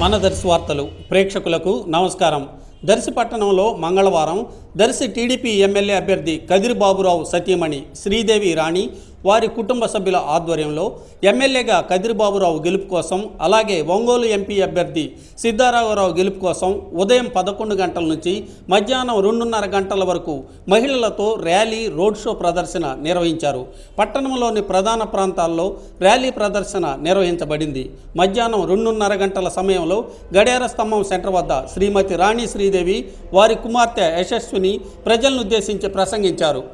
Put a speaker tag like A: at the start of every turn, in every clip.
A: మన దర్శి వార్తలు ప్రేక్షకులకు నమస్కారం. దర్శి పట్టణంలో మంగళవారం దర్శి టీడీపీ ఎమ్మెల్యే అభ్యర్థి కదిరి బాబురావు సతీమణి శ్రీదేవి రాణి వారి కుటుంబ సభ్యుల ఆధ్వర్యంలో ఎమ్మెల్యేగా కదిరి బాబురావు గెలుపు కోసం, అలాగే ఒంగోలు ఎంపీ అభ్యర్థి సిద్ధారాఘవరావు గెలుపు కోసం ఉదయం 11 గంటల నుంచి మధ్యాహ్నం 2:30 గంటల వరకు మహిళలతో ర్యాలీ, రోడ్ షో ప్రదర్శన నిర్వహించారు. పట్టణంలోని ప్రధాన ప్రాంతాల్లో ర్యాలీ ప్రదర్శన నిర్వహించబడింది. మధ్యాహ్నం 2:30 గంటల సమయంలో గడియార స్తంభం సెంటర్ వద్ద శ్రీమతి రాణి శ్రీదేవి వారి కుమార్తె యశస్విని ప్రజలను ఉద్దేశించి ప్రసంగించారు.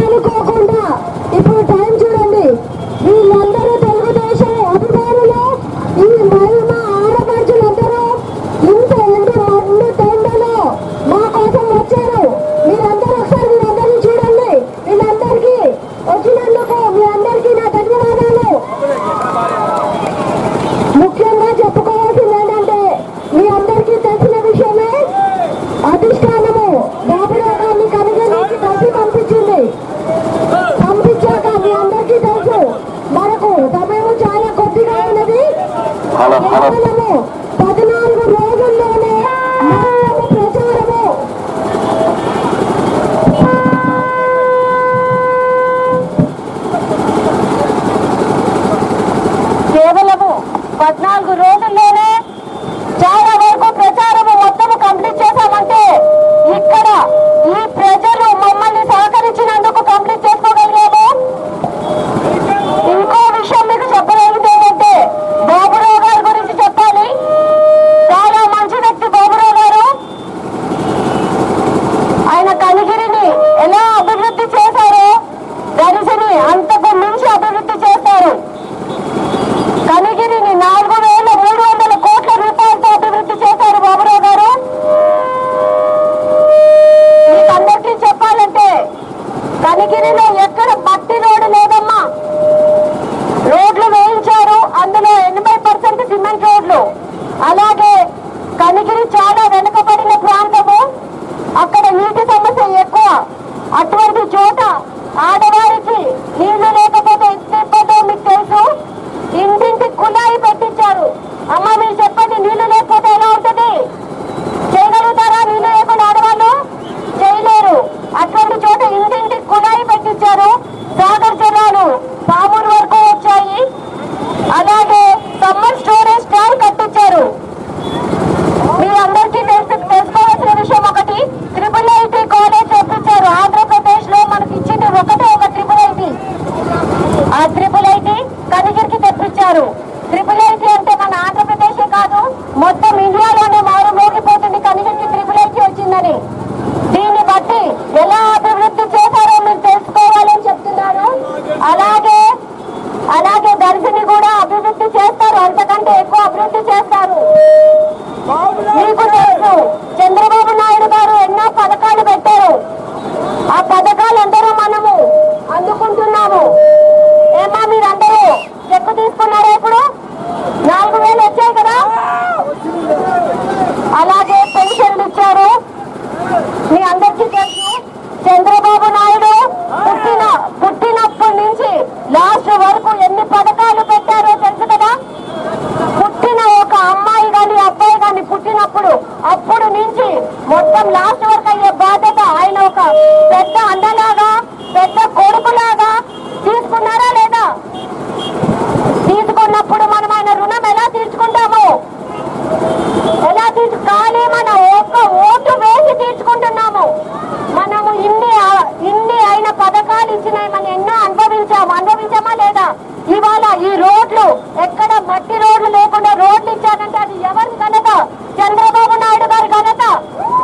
B: ఎందుకోకుండా ఇప్పుడు టైం చూడండి. వీళ్ళందరూ తెలుగుదేశం అభిమానులు, ఈ మహిమ ఆడపడుచులందరూ ఇంత ఎందు మన్ను టెండలో మా కోసం వచ్చారు. మీరందరూ ఒకసారి వీళ్ళందరినీ చూడండి. వీళ్ళందరికీ వచ్చినందుకు మీ అందరికీ నా ధన్యవాదాలు. ముఖ్యంగా చెప్పుకోవాల్సింది ఏంటంటే, మీ అందరికీ తెలిసిన విషయమే, అధిష్టానము బాబురావు గారిని కనిగిరి నుంచి కలిసి పంపించాక మీ అందరికీ తెలుసు, మనకు సమయం చాలా కొద్దిగా ఉన్నది. కేవలము 14 రోజుల్లోనే ప్రచారము చాలా వరకు ప్రచారము మొత్తము కంప్లీట్ చేశామంటే, ఇక్కడ ఈ ప్రజలు మమ్మల్ని సహకరించినందుకు కంప్లీట్ చేసుకోగలిగాము. ఇంకో విషయం మీకు చెప్పగలిగింది ఏంటంటే, బాబురావు గారి గురించి చెప్పాలి. చాలా మంచి వ్యక్తి బాబురావు గారు. ఆయన కనిగిరిని ఎలా అభివృద్ధి చేశారో దర్శిని అంతకు మించి అభివృద్ధి చేస్తారు. కనిగిరిని 4,300 కోట్ల రూపాయలతో అభివృద్ధి చేశారు బాబురావు గారు. మీకందరికీ చెప్పాలంటే, కనిగిరిలో ఎక్కడ పట్టి రోడ్డు లేదమ్మా. రోడ్లు వేయించారు, అందులో 80% సిమెంట్ రోడ్లు. అలాగే కనిగిరి చాలా వెనుకబడిన ప్రాంతం. అభివృద్ధి చేస్తారు. మీకు తెలుసు చంద్రబాబు నాయుడు గారు ఎన్నో పథకాలు పెట్టారు. ఆ పథకాలందరూ మనము అందుకుంటున్నాము. ఏమా మీరందరూ చెక్కు తీసుకున్నారా? ఇప్పుడు 4,000 వచ్చాయి కదా. అలాగే పెన్షన్లు ఇచ్చారు. మీ అందరికీ తెలుసు చంద్రబాబు నాయుడు పుట్టినప్పటి నుంచి లాస్ట్ వరకు ఎన్ని పథకాలు పెట్టారో తెలుసు కదా. పుట్టిన ఒక అమ్మాయి గాని అబ్బాయి గాని పుట్టినప్పుడు అప్పుడు నుంచి మొత్తం లాస్ట్ వరకు అయ్యే బాధ్యత ఆయన ఒక పెద్ద అన్నలాగా పెద్ద కొడుకులాగా తీసుకున్నారా లేదా? తీసుకున్నప్పుడు మనం ఆయన రుణం ఎలా తీర్చుకుంటాము? కానీ మనం ఒక్క ఓటు వేసి తీర్చుకుంటున్నాము. మనము ఇన్ని అయిన పథకాలు ఇచ్చినాయి, మనం ఎన్నో అనుభవించామా లేదా? ఇవాళ ఈ రోడ్లు ఎక్కడ మట్టి రోడ్లు లేకుండా రోడ్లు ఇచ్చారంటే అది ఎవరి ఘనత? చంద్రబాబు నాయుడు గారి ఘనత.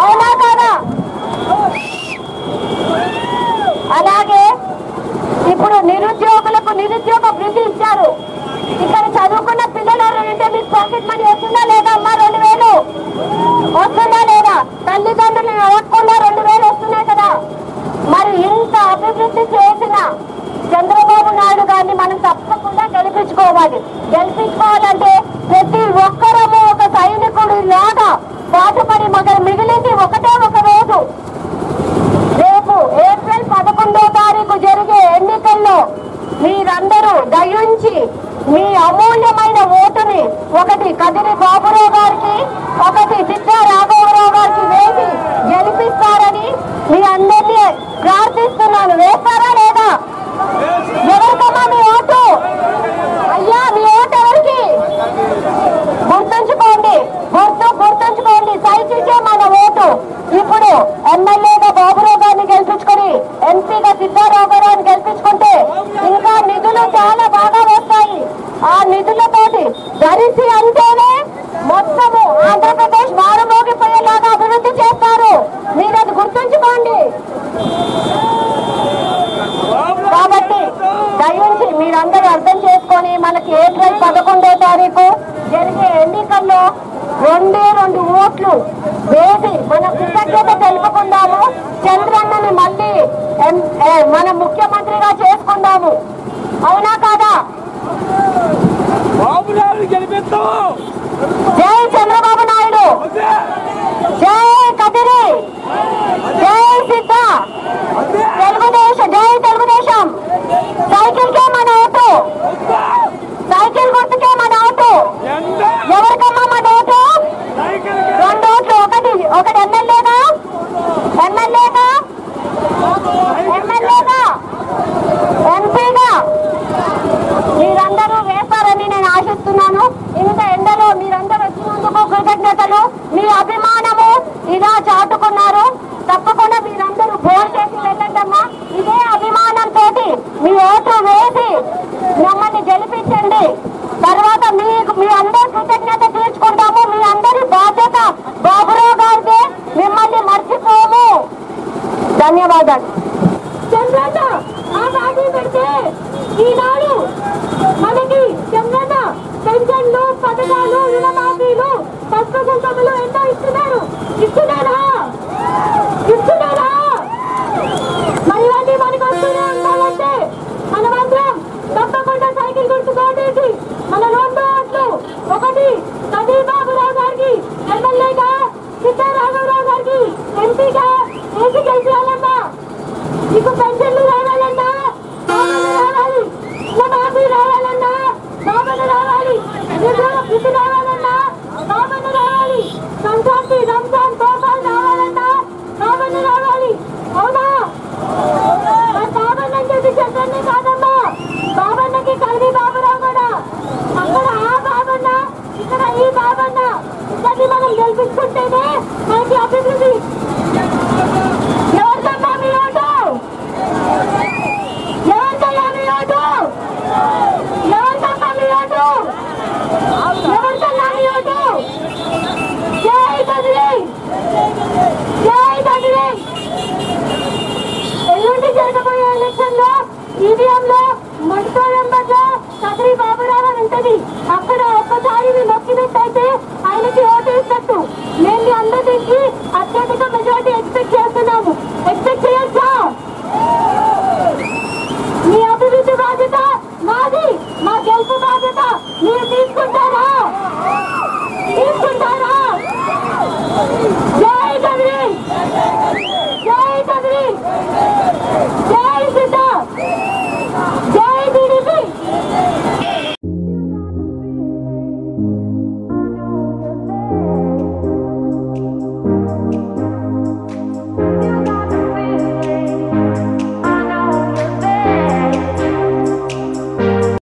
B: అవునా కాదా? అలాగే ఇప్పుడు నిరుద్యోగులకు నిరుద్యోగ వృద్ధి ఇచ్చారు. ఇక్కడ చదువుకున్న పిల్లలు అంటే మీకు పాకెట్ మనీ వస్తుందా లేదా అమ్మా? 2,000 వస్తుందా లేదా? తల్లిదండ్రులు అడగకుండా 2,000 వస్తున్నాయి కదా. మరి ఇంత అభివృద్ధి చేసిన చంద్రబాబు నాయుడు గారిని మనం తప్పకుండా గెలిపించుకోవాలంటే ప్రతి ఒక్కరము ఒక సైనికుడు లాగా పాటుపడి మిగిలింది ఒకటే ఒక రోజు. రేపు ఏప్రిల్ 11వ తారీఖు జరిగే ఎన్నికల్లో మీరందరూ దయించి మీ అమూల్యమైన ఓటుని ఒకటి కదిరి బాబురావు గారికి, ఒకటి సిద్ధా రాఘవరావు గారికి వేసి గెలిపిస్తారని మీ అందరినీ ప్రార్థిస్తున్నాను. వేస్తారా లేదా? ఎవరికమ్మా మీ ఓటు? అయ్యా మీ ఓటు ఎవరికి? గుర్తుంచుకోండి. సైకిల్కే మన ఓటు. ఇప్పుడు ఎమ్మెల్యేగా బాబురావు గారిని గెలిపించుకొని ఎంపీగా సిద్ధారాఘవరావుని గెలిపించుకుంటే ఇంకా నిధులు చాలా బాగా వస్తాయి. ఆ నిధులతోటి దరిసి అంటేనే మొత్తము ఆంధ్రప్రదేశ్ మారుమోగిపోయేలాగా అభివృద్ధి చేస్తారు. మీరు అది గుర్తుంచుకోండి. కాబట్టి దయించి మీరందరూ అర్థం చేసుకొని మనకి ఏప్రిల్ 11వ తారీఖు జరిగే ఎన్నికల్లో 2 ఓట్లు వేసి మన కృతజ్ఞత తెలుపుకుందాము. చంద్రన్నని మళ్ళీ మన ముఖ్యమంత్రిగా చేసుకుందాము. అవునా కాదా? జై చంద్రబాబు నాయుడు, జై కదిరి, జై సిద్ధ, తెలుగుదేశం, జై తెలుగుదేశం. సైకిల్కే మన ఓటు, సైకిల్ గుర్తుకే మన ఓటు. ఎవరికమ్మా మన ఓటు? 2 ఓట్లు. ఒకటి ఎమ్మెల్యేగా ఎంపీగా మీరందరూ వేస్తారని నేను ఆశిస్తున్నాను. ఇంత ఎండలో మీరందరూ వచ్చినందుకు కృతజ్ఞతలు. మీ అభిమానము ఇలా చాటుకున్నారు. తప్పకుండా మీరందరూ భోజనం చేసి వెళ్ళండమ్మా. ఇదే అభిమానంతో మీ ఓటు వేసి మమ్మల్ని గెలిపించండి. తర్వాత మీ అందరి కృతజ్ఞత తీర్చుకుంటాము. మీ అందరి బాధ్యత బాబురావు గారికి. మిమ్మల్ని మర్చిపోము. ధన్యవాదాలు. చంద్రన్న ఆ పార్టీ పెడితే ఈనాడు మనకి చంద్రన్న పెన్షన్లు, పథకాలు, రుణమాఫీలు, పసుపు కుంకుమలు ఎన్నో ఇస్తున్నారా? మరి ఇవన్నీ మనకు వస్తూనే ఉండాలంటే మనమందరం తప్పకుండా సైకిల్ గుర్తుకోండి. మన 2 ఓట్లు, ఒకటి కదిరి బాబురావు గారికి ఎమ్మెల్యేగా, సిద్ధా రాఘవరావు గారికి ఎంపీగా వేసి గెలిచాలన్నా. మీకు పెన్షన్లు రావాలన్నా బాబులు రావాలి, రుణమాఫీ రావాలన్నా బాబులు రావాలి, నిరుద్యోగ వృద్ధి రావాలన్నా బాబులు రావాలి, సంక్రాంతి రంజాన్ తోఫాలు రావాలన్నా బాబులు రావాలి. అవునా? మరి బాబన్నని చెప్పి చంద్రన్నే కాదమ్మా, బాబన్నకి కల్వి బాబురావు కూడా. అక్కడ ఆ బాబన్న, ఇక్కడ ఈ బాబన్న, ఇద్దరిని మనం గెలిపించుకుంటేనే మనకి అభివృద్ధి. ఎవరికమ్మా మీ ఓటు? ఎవరికయ్యా మీ ఓటు? ఎవరికమ్మా మీ ఓటు? ఎవరికన్నా మీ ఓటు? జై కదిరి, జై కదిరి. ఎల్లుండి జరగబోయే ఎలక్షన్ లో ఈవీఎం లో మొదటి నెంబర్ లో కదిరి బాబురావు అని ఉంటది. అక్కడ ఒక్కసారి నొక్కిన మీరు తీసుకుంటారా? తీసుకుంటారా? జై కదిరి.